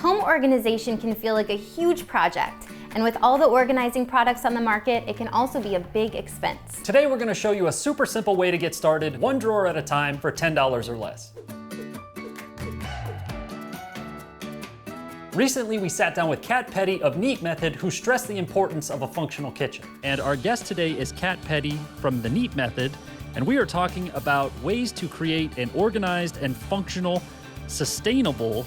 Home organization can feel like a huge project, and with all the organizing products on the market, it can also be a big expense. Today we're going to show you a super simple way to get started, one drawer at a time for $10 or less. Recently, we sat down with Kat Pettey of Neat Method, who stressed the importance of a functional kitchen. And our guest today is Kat Pettey from the Neat Method, and we are talking about ways to create an organized and functional, sustainable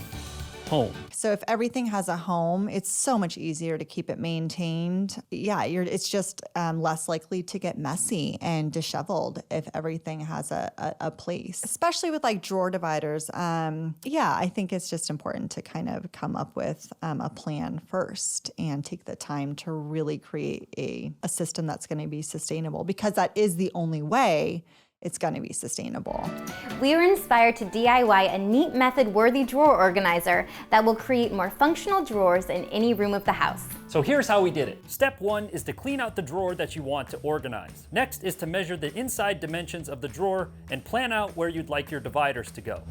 home. So if everything has a home, it's so much easier to keep it maintained. Yeah, it's just less likely to get messy and disheveled if everything has a place, especially with like drawer dividers. Yeah, I think it's just important to kind of come up with a plan first and take the time to really create a system that's going to be sustainable, because that is the only way it's going to be sustainable. We were inspired to DIY a Neat Method worthy drawer organizer that will create more functional drawers in any room of the house. So here's how we did it. Step 1 is to clean out the drawer that you want to organize. Next is to measure the inside dimensions of the drawer and plan out where you'd like your dividers to go.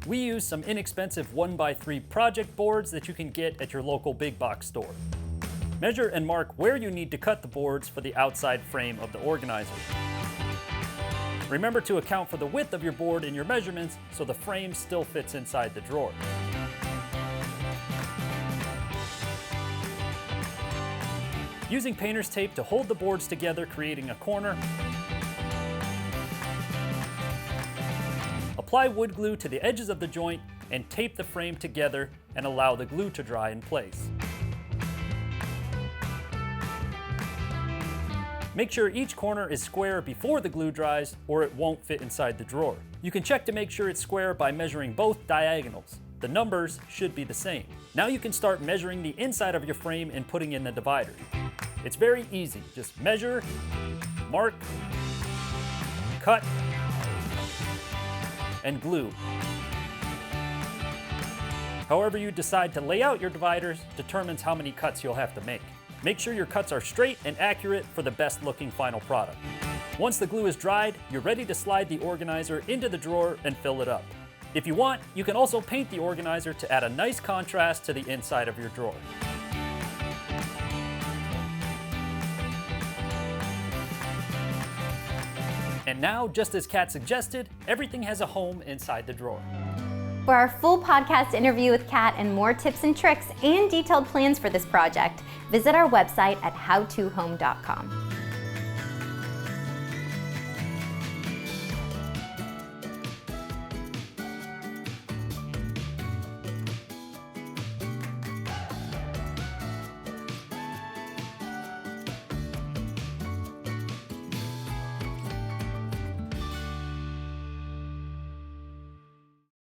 We use some inexpensive 1x3 project boards that you can get at your local big box store. Measure and mark where you need to cut the boards for the outside frame of the organizer. Remember to account for the width of your board in your measurements so the frame still fits inside the drawer. Using painter's tape to hold the boards together, creating a corner. Apply wood glue to the edges of the joint and tape the frame together and allow the glue to dry in place. Make sure each corner is square before the glue dries, or it won't fit inside the drawer. You can check to make sure it's square by measuring both diagonals. The numbers should be the same. Now you can start measuring the inside of your frame and putting in the divider. It's very easy. Just measure, mark, cut, and glue. However you decide to lay out your dividers determines how many cuts you'll have to make. Make sure your cuts are straight and accurate for the best looking final product. Once the glue is dried, you're ready to slide the organizer into the drawer and fill it up. If you want, you can also paint the organizer to add a nice contrast to the inside of your drawer. And now, just as Kat suggested, everything has a home inside the drawer. For our full podcast interview with Kat and more tips and tricks and detailed plans for this project, visit our website at howtohome.com.